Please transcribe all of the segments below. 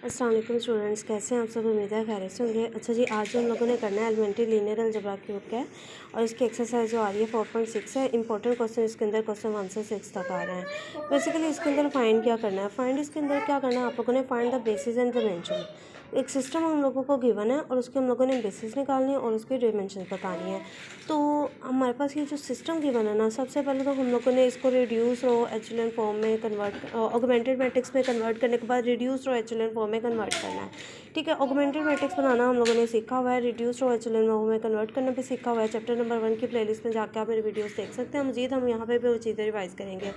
अस्सलाम वालेकुम स्टूडेंट्स, कैसे हैं आप सब। उम्मीद है खैरियत से होंगे। अच्छा जी, आज जो हम लोगों ने करना है एलिमेंट्री लीनियर अलजेब्रा की बुक है और इसकी एक्सरसाइज जो आ रही है 4.6 है। इंपॉर्टेंट क्वेश्चन इसके अंदर क्वेश्चन 1 से 6 तक आ रहे हैं। बेसिकली इसके अंदर फाइंड क्या करना है, फाइंड इसके अंदर क्या करना है, आप लोगों ने find the basis and dimension. एक सिस्टम हम लोगों को गिवन है और उसके हम लोगों ने बेसिस निकालनी है और उसकी डायमेंशन बतानी है। तो हमारे पास ये जो सिस्टम गिवन है ना, सबसे पहले तो हम लोगों ने इसको रिड्यूस रो एचेलॉन फॉर्म में कन्वर्ट, ऑगमेंटेड मैट्रिक्स में कन्वर्ट करने के बाद रिड्यूस रो एचेलॉन फॉर्म में कन्वर्ट करना है। ठीक है, ऑगमेंटेड मैट्रिक्स बनाना हम लोगों ने सीखा हुआ है, रिड्यूस रो एचेलॉन फॉर्म में कन्वर्ट करना भी सीखा हुआ है। चैप्टर नंबर 1 की प्लेलिस्ट में जाकर आप मेरे वीडियोस देख सकते हैं। मजीद हम यहाँ पे भी वो चीज़ें रिवाइज करेंगे।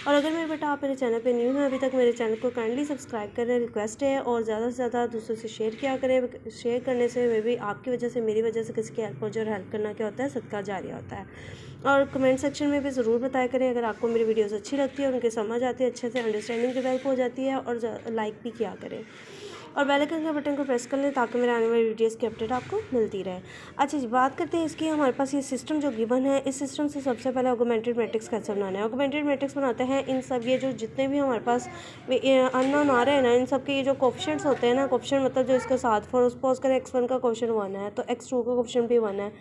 और अगर मेरे बेटा आप मेरे चैनल पे न्यू हैं, अभी तक मेरे चैनल को काइंडली सब्सक्राइब करें, रिक्वेस्ट है। और ज़्यादा से ज़्यादा दूसरों से शेयर किया करें। शेयर करने से मे भी आपकी वजह से, मेरी वजह से किसी की हेल्प हो जाए। और हेल्प करना क्या होता है, सदका जारिया होता है। और कमेंट सेक्शन में भी ज़रूर बताया करें अगर आपको मेरी वीडियोस अच्छी लगती है और उनकी समझ आती है, अच्छे से अंडरस्टैंडिंग डेवलप हो जाती है। और लाइक भी किया करें और बेल आइकन के बटन को प्रेस कर लें ताकि मेरे आने वाली वीडियोस की अपडेट आपको मिलती रहे। अच्छा जी, बात करते हैं इसकी। हमारे पास ये सिस्टम जो गिवन है, इस सिस्टम से सबसे पहले ऑगमेंटेड मैट्रिक्स कैसे बनाना है। ऑगमेंटेड मैट्रिक्स बनाते हैं, इन सब ये जो जितने भी हमारे पास अननोन आ रहे हैं ना, इन सब के ये जो कोफिशिएंट्स होते हैं ना, कोफिशिएंट मतलब जो इसके साथ, फॉर सपोज करें x1 का कोफिशिएंट 1 है तो x2 का कोफिशिएंट भी 1 है,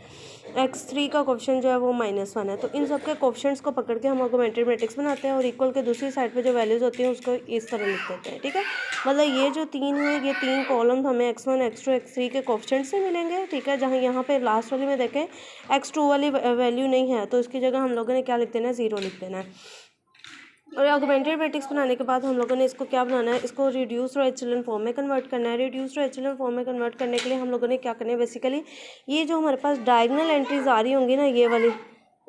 x3 का कोफिशिएंट जो है वो -1 है। तो इन सब के कोफिशिएंट्स को पकड़ के हम ऑगमेंटेड मैट्रिक्स बनाते हैं और इक्वल के दूसरी साइड पे जो वैल्यूज़ होती हैं उसको इस तरह लिख देते हैं। ठीक है, मतलब ये जो 3 है, ये 3 कॉलम हमें x1 x2 x3 के कोफिशिएंट से मिलेंगे। ठीक है, जहाँ यहाँ पे लास्ट वाली में देखें x2 वाली वैल्यू नहीं है तो इसकी जगह हम लोगों ने क्या लिख देना है, 0 लिख देना है। और ऑगमेंटेड मैट्रिक्स बनाने के बाद हम लोगों ने इसको क्या बनाना है, इसको रिड्यूस रो एचेलॉन फॉर्म में कन्वर्ट करना है। रिड्यूस रो एचेलॉन फॉर्म में कन्वर्ट करने के लिए हम लोगों ने क्या करना है, बेसिकली ये जो हमारे पास डायगोनल एंट्रीज आ रही होंगी ना, ये वाली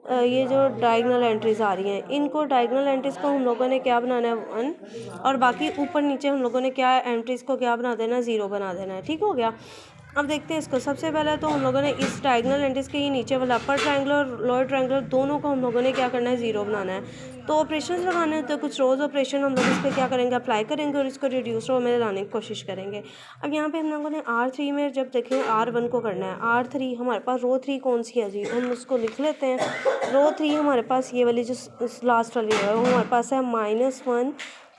ये जो डायगोनल एंट्रीज आ रही हैं, इनको डायगोनल एंट्रीज को हम लोगों ने क्या बनाना है, 1। और बाकी ऊपर नीचे हम लोगों ने क्या एंट्रीज को क्या बना देना है, 0 बना देना है। ठीक हो गया। अब देखते हैं इसको। सबसे पहले तो हम लोगों ने इस डायगोनल एंट्रीज के ये नीचे वाला अपर ट्रायंगल और लोअर ट्रायंगल दोनों को हम लोगों ने क्या करना है, 0 बनाना है। तो ऑपरेशंस लगाने हैं, तो कुछ रोज़ ऑपरेशन हम लोग इस पर क्या करेंगे, अप्लाई करेंगे और इसको रिड्यूस रो में लाने की कोशिश करेंगे। अब यहाँ पे हम लोगों ने R3 में जब देखें R1 को करना है, R3 हमारे पास रो 3 कौन सी है जी, हम उसको लिख लेते हैं। रो 3 हमारे पास ये वाली जो लास्ट वाली है वो हमारे पास है -1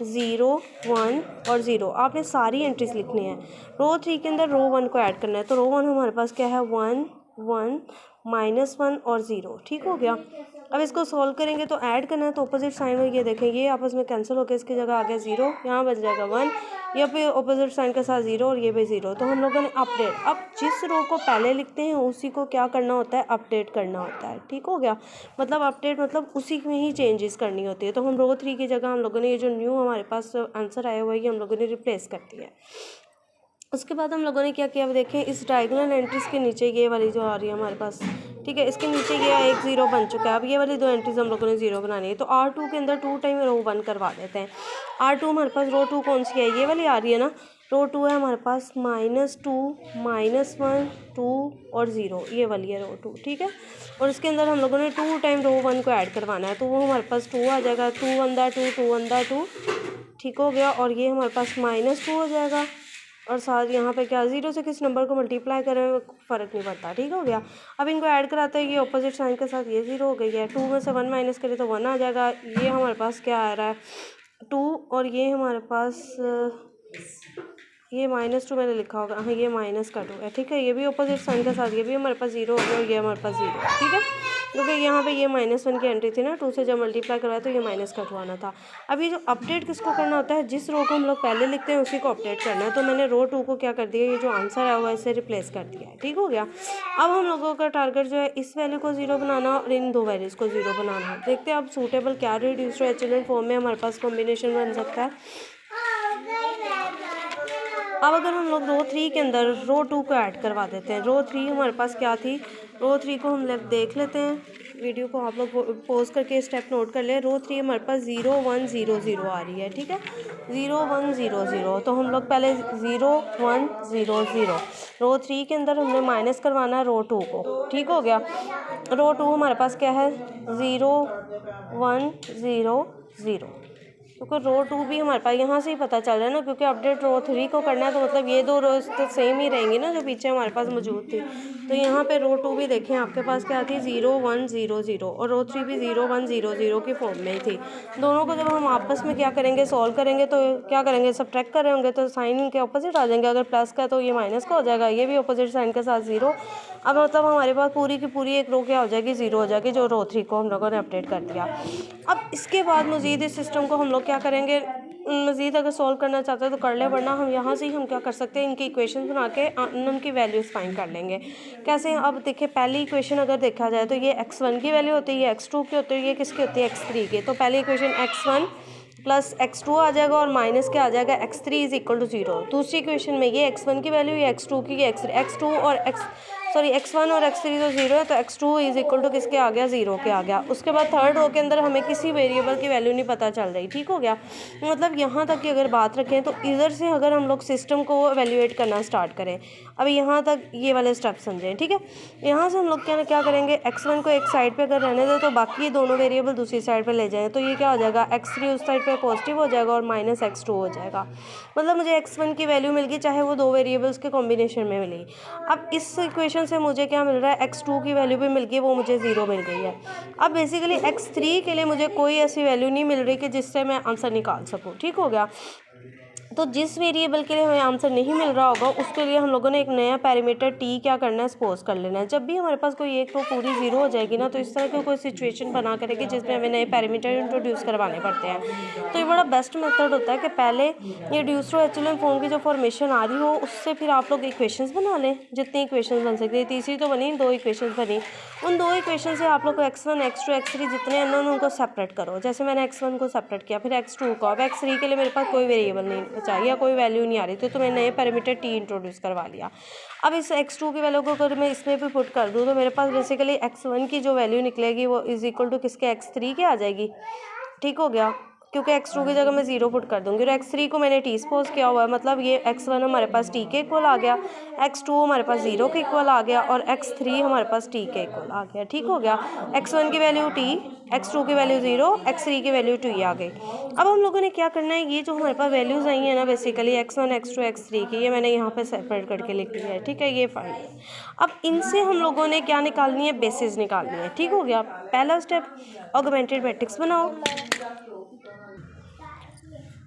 0 1 और 0। आपने सारी एंट्रीज लिखनी है। रो 3 के अंदर रो 1 को ऐड करना है, तो रो 1 हमारे पास क्या है, 1 1 -1 और 0। ठीक हो गया। अब इसको सॉल्व करेंगे तो ऐड करना है, तो अपोजिट साइन में ये देखें, ये आपस में कैंसिल होकर इसकी जगह आ गया 0, यहाँ बच जाएगा 1, ये पे अपोजिट साइन के साथ 0 और ये भी 0। तो हम लोगों ने अपडेट, अब जिस रो को पहले लिखते हैं उसी को क्या करना होता है, अपडेट करना होता है। ठीक हो गया, मतलब अपडेट मतलब उसी में ही चेंजेस करनी होती है। तो हम रो 3 की जगह हम लोगों ने ये जो न्यू हमारे पास आंसर आया हुआ है, ये हम लोगों ने रिप्लेस कर दिया है। उसके बाद हम लोगों ने क्या किया, अब देखें इस डायगोनल एंट्रीज के नीचे ये वाली जो आ रही है हमारे पास, ठीक है, इसके नीचे ये 1 0 बन चुका है। अब ये वाली 2 एंट्रीज हम लोगों ने 0 बनानी है, तो R2 के अंदर 2 टाइम रो 1 करवा देते हैं। R2 हमारे पास रो 2 कौन सी है, ये वाली आ रही है ना, रो 2 है हमारे पास -2 -1 2 और 0, ये वाली है रो 2। ठीक है, और इसके अंदर हम लोगों ने 2 टाइम रो 1 को ऐड करवाना है, तो वो हमारे पास 2 आ जाएगा, 2 1 2 2 1 2। ठीक हो गया, और ये हमारे पास -2 हो जाएगा और साथ यहाँ पे क्या, 0 से किस नंबर को मल्टीप्लाई करें फ़र्क नहीं पड़ता। ठीक हो गया। अब इनको ऐड कराते हैं, ये ऑपोजिट साइन के साथ ये 0 हो गई है। 2 में से 1 माइनस करें तो 1 आ जाएगा। ये हमारे पास क्या आ रहा है, 2, और ये हमारे पास ये -2 मैंने लिखा होगा, हाँ ये -2 है। ठीक है, ये भी ऑपोजिट साइन के साथ, ये भी हमारे पास 0 हो गया और ये हमारे पास 0 है। ठीक है, क्योंकि यहाँ पे ये -1 की एंट्री थी ना, 2 से जब मल्टीप्लाई करवाया तो ये -2 आना था। अब ये जो अपडेट किसको करना होता है, जिस रो को हम लोग पहले लिखते हैं उसी को अपडेट करना है। तो मैंने रो 2 को क्या कर दिया, ये जो आंसर आया हुआ है इसे रिप्लेस कर दिया है। ठीक हो गया। अब हम लोगों का टारगेट जो है इस वैल्यू को 0 बनाना और इन 2 वैल्यूज़ को 0 बनाना। देखते हैं अब सूटेबल क्या रिड्यूस्ड एचेलॉन फॉर्म में हमारे पास कॉम्बिनेशन बन सकता है। अब अगर हम लोग रो 3 के अंदर रो 2 को ऐड करवा देते हैं, रो 3 हमारे पास क्या थी, रो 3 को हम देख लेते हैं। वीडियो को आप लोग पॉज करके स्टेप नोट कर ले। रो 3 हमारे पास 0 1 0 0 आ रही है। ठीक है, 0 1 0 0, तो हम लोग पहले 0 1 0 0 रो 3 के अंदर हमने माइनस करवाना है रो 2 को। ठीक हो गया। रो 2 हमारे पास क्या है, 0 1 0 0, क्योंकि रो 2 भी हमारे पास यहाँ से ही पता चल रहा है ना, क्योंकि अपडेट रो 3 को करना है तो मतलब ये 2 रोज तो सेम ही रहेंगी ना जो पीछे हमारे पास मौजूद थी। तो यहाँ पे रो 2 भी देखें आपके पास क्या थी, 0 1 0 0, और रो 3 भी 0 1 0 0 की फॉर्म में ही थी। दोनों को जब हम आपस में क्या करेंगे, सॉल्व करेंगे, तो क्या करेंगे, सब्ट्रैक्ट कर रहे होंगे तो साइन इनके ऑपोजिट आ जाएंगे। अगर प्लस का तो ये माइनस का हो जाएगा, ये भी ऑपोजिट साइन के साथ 0। अब मतलब हमारे पास पूरी की पूरी एक रो क्या हो जाएगी, 0 हो जाएगी, जो रो 3 को हम लोगों ने अपडेट कर दिया। अब इसके बाद मज़ीद इस सिस्टम को हम लोग क्या करेंगे, मज़ीद अगर सॉल्व करना चाहते हैं तो कर ले, वरना हम यहाँ से ही हम क्या कर सकते हैं, इनकी इक्वेशन बना के उनकी वैल्यूज़ फाइंड कर लेंगे। कैसे, अब देखिए पहली इक्वेशन अगर देखा जाए तो ये x1 की वैल्यू होती है, ये x2 की होती है, ये किसकी होती है, x3 की। तो पहली इक्वेशन x1 प्लस x2 आ जाएगा और माइनस क्या आ जाएगा, x3 इज इक्वल टू 0। दूसरी इक्वेशन में ये x1 की वैल्यू, ये x2 की, ये x2 और x1 और x3 तो 0 है, तो x2 इज इक्वल टू किसके आ गया, 0 के आ गया। उसके बाद थर्ड रो के अंदर हमें किसी वेरिएबल की वैल्यू नहीं पता चल रही, ठीक हो गया। मतलब यहाँ तक की अगर बात रखें तो इधर से अगर हम लोग सिस्टम को एवेल्यूएट करना स्टार्ट करें, अब यहाँ तक ये वाले स्टेप समझें, ठीक है। यहाँ से हम लोग क्या करेंगे, x1 को एक साइड पे अगर रहने दें तो बाकी ये दोनों वेरिएबल दूसरी साइड पे ले जाएं, तो ये क्या हो जाएगा, x3 उस साइड पे पॉजिटिव हो जाएगा और माइनस x2 हो जाएगा। मतलब मुझे x1 की वैल्यू मिल गई, चाहे वो दो वेरिएबल्स के कॉम्बिनेशन में मिली। अब इस इक्वेशन से मुझे क्या मिल रहा है, x2 की वैल्यू भी मिल गई, वो मुझे 0 मिल गई है। अब बेसिकली x3 के लिए मुझे कोई ऐसी वैल्यू नहीं मिल रही कि जिससे मैं आंसर निकाल सकूँ, ठीक हो गया। तो जिस वेरिएबल के लिए हमें आंसर नहीं मिल रहा होगा उसके लिए हम लोगों ने एक नया पैरामीटर टी क्या करना है, सपोज कर लेना है। जब भी हमारे पास कोई एक रो पूरी 0 हो जाएगी ना, तो इस तरह की कोई सिचुएशन बना करेगी जिसमें हमें नए पैरामीटर इंट्रोड्यूस करवाने पड़ते हैं। तो ये बड़ा बेस्ट मेथड होता है कि पहले ये रिड्यूस रो एचेलॉन फॉर्म की जो फॉर्मेशन आ रही हो उससे फिर आप लोग इक्वेशंस बना लें, जितनी इक्वेशंस बन सकती है। तीसरी तो बनी, 2 इक्वेशंस बनी, उन 2 इक्वेशन से आप लोग को x1 x2 x3 जितने अननोन उनको सेपरेट करो। जैसे मैंने x1 को सेपरेट किया, फिर x2 को, अब x3 के लिए मेरे पास कोई वेरिएबल नहीं चाहिए, कोई वैल्यू नहीं आ रही थी, तो मैंने नए पैरामीटर t इंट्रोड्यूस करवा लिया। अब इस x2 की वैल्यू को अगर मैं इसमें भी पुट कर दूँ तो मेरे पास बेसिकली x1 की जो वैल्यू निकलेगी वो इज इक्वल टू किसके, x3 के आ जाएगी, ठीक हो गया। क्योंकि x2 की जगह मैं 0 पुट कर दूंगी, और x3 को मैंने t सपोज किया हुआ है, मतलब ये x1 हमारे पास t के इक्वल आ गया, x2 हमारे पास 0 के इक्वल आ गया, और x3 हमारे पास t के इक्वल आ गया, ठीक हो गया। x1 की वैल्यू t, x2 की वैल्यू 0, x3 की वैल्यू 2 आ गई। अब हम लोगों ने क्या करना है, ये जो हमारे पास वैल्यूज़ आई हैं ना बेसिकली x1 x2 x3 की, ये मैंने यहाँ पे सेपरेट करके लिख लिया है, ठीक है, ये फाइंड। अब इनसे हम लोगों ने क्या निकालनी है, बेसिस निकालनी है, ठीक हो गया। पहला स्टेप, ऑगमेंटेड मैट्रिक्स बनाओ।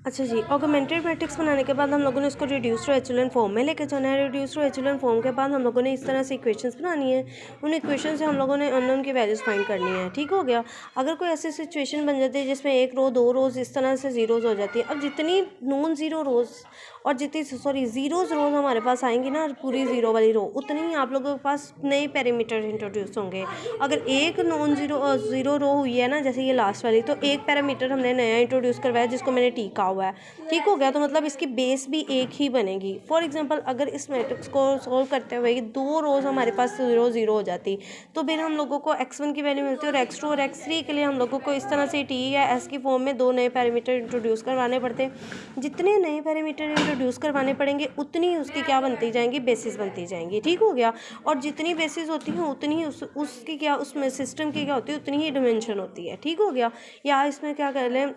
अच्छा जी, ऑगमेंटेड मैट्रिक्स बनाने के बाद हम लोगों ने इसको रिड्यूस टू एचेलॉन फॉर्म में लेके जाना है। रिड्यूस टू एचेलॉन फॉर्म के बाद हम लोगों ने इस तरह से इक्वेशंस बनानी है, उन इक्वेशन से हम लोगों ने अननोन की वैल्यूज़ फाइंड करनी है, ठीक हो गया। अगर कोई ऐसी सिचुएशन बन जाती है जिसमें एक रो 2 रोज़ इस तरह से ज़ीरोज़ हो जाती है, अब जितनी नॉन ज़ीरो रोज़ और जितनी ज़ीरोज़ रोज़ हमारे पास आएंगी ना, पूरी 0 वाली रो, उतनी ही आप लोगों के पास नए पैरामीटर इंट्रोड्यूस होंगे। अगर एक नॉन ज़ीरो रो हुई है ना, जैसे ये लास्ट वाली, तो एक पैरामीटर हमने नया इंट्रोड्यूस करवाया जिसको मैंने टी कहा हुआ है, ठीक हो गया। तो मतलब इसकी बेस भी एक ही बनेगी। फॉर एग्जांपल अगर इस मैट्रिक्स को सॉल्व करते हुए 2 रोज़ हमारे पास 0 0 हो जाती, तो फिर हम लोगों को x1 की वैल्यू मिलती है, और x2 और x3 के लिए हम लोगों को इस तरह से t या s की फॉर्म में 2 नए पैरामीटर इंट्रोड्यूस करवाने पड़ते। जितने नए पैरामीटर इंट्रोड्यूस करवाने पड़ेंगे उतनी ही उसकी क्या बनती जाएंगी, बेसिस बनती जाएंगी, ठीक हो गया। और जितनी बेसिस होती हैं उतनी ही उसकी क्या, उसमें सिस्टम की क्या होती है, उतनी ही डिमेंशन होती है, ठीक हो गया। या इसमें क्या कर लें,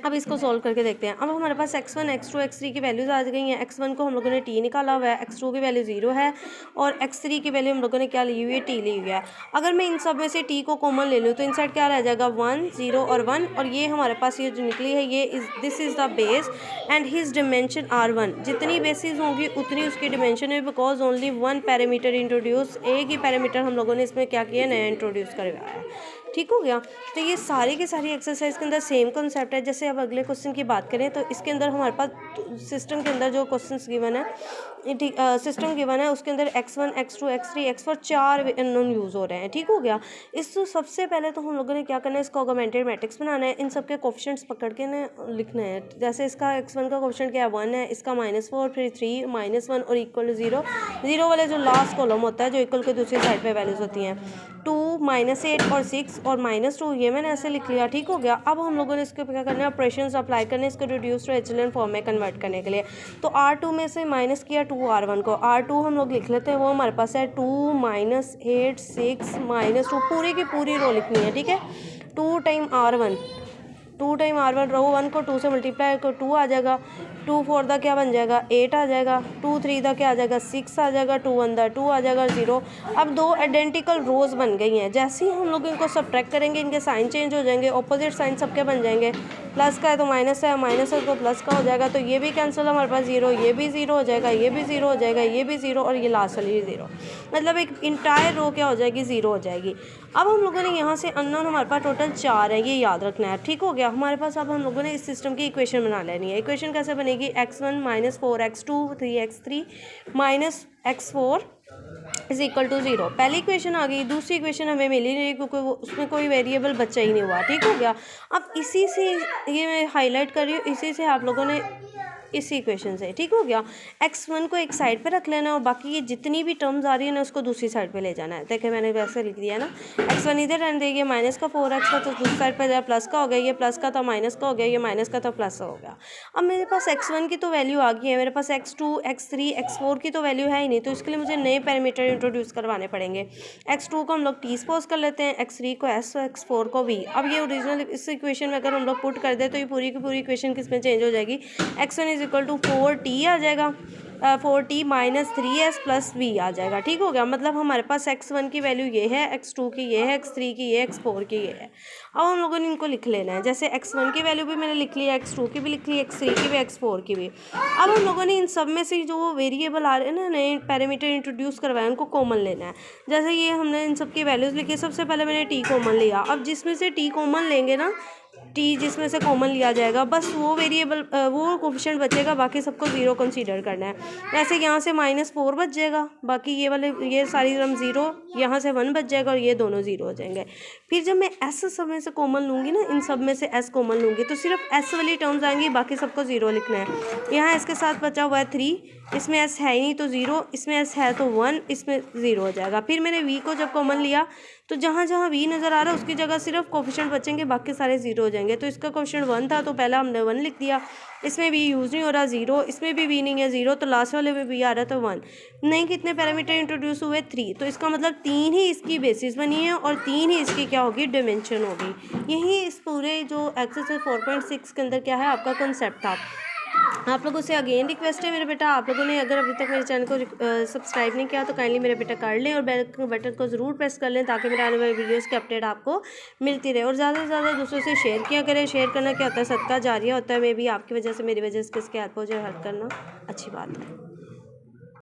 अब इसको सॉल्व करके देखते हैं। अब हमारे पास x1 x2 x3 की वैल्यूज़ आ गई हैं। x1 को हम लोगों ने t निकाला हुआ है, x2 की वैल्यू 0 है, और x3 की वैल्यू हम लोगों ने क्या ली हुई है, t ली हुई है। अगर मैं इन सब में से t को कॉमन ले लूँ तो इनसाइड क्या रह जाएगा, 1 0 और 1, और ये हमारे पास ये जो निकली है ये this is the base and his dimension r1। जितनी बेसिस होंगी उतनी उसकी डिमेंशन है, बिकॉज ओनली 1 पैरामीटर इंट्रोड्यूस, एक ही पैरामीटर हम लोगों ने इसमें क्या किया, नया इंट्रोड्यूस करवाया है, ठीक हो गया। तो ये सारी की सारी एक्सरसाइज के अंदर सेम कॉन्सेप्ट है। जैसे अब अगले क्वेश्चन की बात करें तो इसके अंदर हमारे पास सिस्टम के अंदर जो क्वेश्चंस गिवन है, सिस्टम गिवन है, उसके अंदर x1 x2 x3 x4 4 unknown use हो रहे हैं, ठीक हो गया। इस सबसे पहले तो हम लोगों ने क्या करना है, इसको ऑगमेंटेड मैट्रिक्स बनाना है। इन सब के कोफिशिएंट्स पकड़ के ना लिखना है। जैसे इसका x1 का कोफिशिएंट क्या है, 1 है, इसका -4, फिर 3, -1 और इक्वल टू 0। 0 वाले जो लास्ट कॉलम होता है, जो इक्वल के दूसरी साइड पे वैल्यूज़ होती हैं, 2 -8 और 6 और -2, ये मैंने ऐसे लिख लिया, ठीक हो गया। अब हम लोगों ने इसके क्या करना है, ऑपरेशंस अप्लाई करने, इसको रिड्यूस टू एचेलॉन फॉर्म में कन्वर्ट करने के लिए। तो R2 में से माइनस किया 2 R1 को, R2 हम लोग लिख लेते हैं, वो हमारे पास है 2 -8 6 -2, पूरी की पूरी रो लिखनी है, ठीक है। 2 टाइम R1 2 टाइम R1 रो 1 को 2 से मल्टीप्लाई को 2 आ जाएगा, 2 4 दा क्या बन जाएगा 8 आ जाएगा, 2 3 दा क्या आ जाएगा 6 आ जाएगा, 2 1 दा 2 आ जाएगा 0। अब 2 आइडेंटिकल रोज़ बन गई हैं। जैसे ही हम लोग इनको सब्ट्रैक्ट करेंगे इनके साइन चेंज हो जाएंगे, ऑपोजिट साइन सबके बन जाएंगे। प्लस का है तो माइनस है, माइनस है तो प्लस का हो जाएगा, तो ये भी कैंसिल हमारे पास 0, ये भी 0 हो जाएगा, ये भी 0 हो जाएगा, ये भी 0 और ये लास्ट वाली भी 0। मतलब एक इंटायर रो क्या हो जाएगी 0 हो जाएगी। अब हम लोगों ने यहाँ से अननोन हमारे पास टोटल 4 है, ये याद रखना है। ठीक हो गया हमारे पास। अब हम लोगों ने इस सिस्टम की इक्वेशन बना लेनी है। इक्वेशन कैसे बनेगी, x1 - 4x2 3x3 - x4 is equal to 0। पहली इक्वेशन आ गई। दूसरी इक्वेशन हमें मिली नहीं क्योंकि वो उसमें कोई वेरिएबल बच्चा ही नहीं हुआ। ठीक हो गया। अब इसी से ये मैं हाईलाइट कर रही हूँ, इसी से आप लोगों ने इसी इक्वेशन से, ठीक हो गया। x1 को एक साइड पे रख लेना और बाकी ये जितनी भी टर्म्स आ रही है ना उसको दूसरी साइड पे ले जाना है। देखिए मैंने वैसे लिख दिया ना, x1 इधर रहने देंगे, माइनस का 4x था तो दूसरी साइड पे जाए, प्लस का हो गया, ये प्लस का था माइनस का हो गया, ये माइनस का था प्लस हो गया। अब मेरे पास x1 की तो वैल्यू आ गई है, मेरे पास x2 x3 x4 की तो वैल्यू है ही नहीं, तो इसके लिए मुझे नए पैरामीटर इंट्रोड्यूस करवाने पड़ेंगे। x2 को हम लोग t सपोज कर लेते हैं, x3 को s, x4 को v। अब ये ओरिजिनल इस इक्वेशन में अगर हम लोग पुट कर दें तो ये पूरी की पूरी इक्वेशन किस में चेंज हो जाएगी, x1 is equal to 4t आ जाएगा, 4t - 3s प्लस v आ जाएगा। ठीक हो गया। मतलब हमारे पास x1 की वैल्यू ये है, x2 की ये है, x3 की ये, x4 की ये है। अब हम लोगों ने इनको लिख लेना है। जैसे x1 की वैल्यू भी मैंने लिख ली है, x2 की भी लिख ली, x3 की भी, x4 की भी। अब हम लोगों ने इन सब में से जो वेरिएबल आ रहे हैं ना, नए पैरामीटर इंट्रोड्यूस करवाए, उनको कॉमन लेना है। जैसे ये हमने इन सब की वैल्यूज़ लिखी, सबसे पहले मैंने t कॉमन लिया। अब जिसमें से t कॉमन लेंगे ना, टी जिसमें से कॉमन लिया जाएगा, बस वो वेरिएबल वो कोफिशिएंट बचेगा, बाकी सबको 0 कंसीडर करना है। ऐसे यहाँ से -4 बच जाएगा, बाकी ये वाले ये सारी टर्म 0, यहाँ से 1 बच जाएगा और ये दोनों 0 हो जाएंगे। फिर जब मैं s सब में से कॉमन लूँगी ना, इन सब में से s कॉमन लूँगी तो सिर्फ s वाली टर्म्स आएंगी, बाकी सबको 0 लिखना है। यहाँ s के साथ बचा हुआ है 3, इसमें s है ही नहीं तो 0, इसमें s है तो 1, इसमें 0 हो जाएगा। फिर मैंने v को जब कॉमन लिया तो जहाँ जहाँ v नज़र आ रहा है उसकी जगह सिर्फ कोफिशिएंट बचेंगे, बाकी सारे 0 हो जाएंगे। तो इसका कोफिशिएंट 1 था तो पहला हमने 1 लिख दिया, इसमें v यूज़ नहीं हो रहा 0, इसमें भी v नहीं है 0, तो लास्ट वाले में v आ रहा था 1। नहीं, कितने पैरामीटर इंट्रोड्यूस हुए 3, तो इसका मतलब 3 ही इसकी बेसिस बनी है और 3 ही इसकी क्या होगी, डायमेंशन होगी। यही इस पूरे जो एक्सरसाइज 4.6 के अंदर क्या है आपका कॉन्सेप्ट था। आप लोगों से अगेन रिक्वेस्ट है मेरे बेटा, आप लोगों ने अगर अभी तक मेरे चैनल को सब्सक्राइब नहीं किया तो काइंडली मेरे बेटा कर लें और बेल बटन को ज़रूर प्रेस कर लें ताकि मेरे आने वाले वीडियोस की अपडेट आपको मिलती रहे। और ज़्यादा से ज़्यादा दूसरों से शेयर किया करें। शेयर करना क्या होता है, सदका जारिया होता है। मे भी आपकी वजह से मेरी वजह से किसके हेल्प हो जाए, हेल्प करना अच्छी बात है।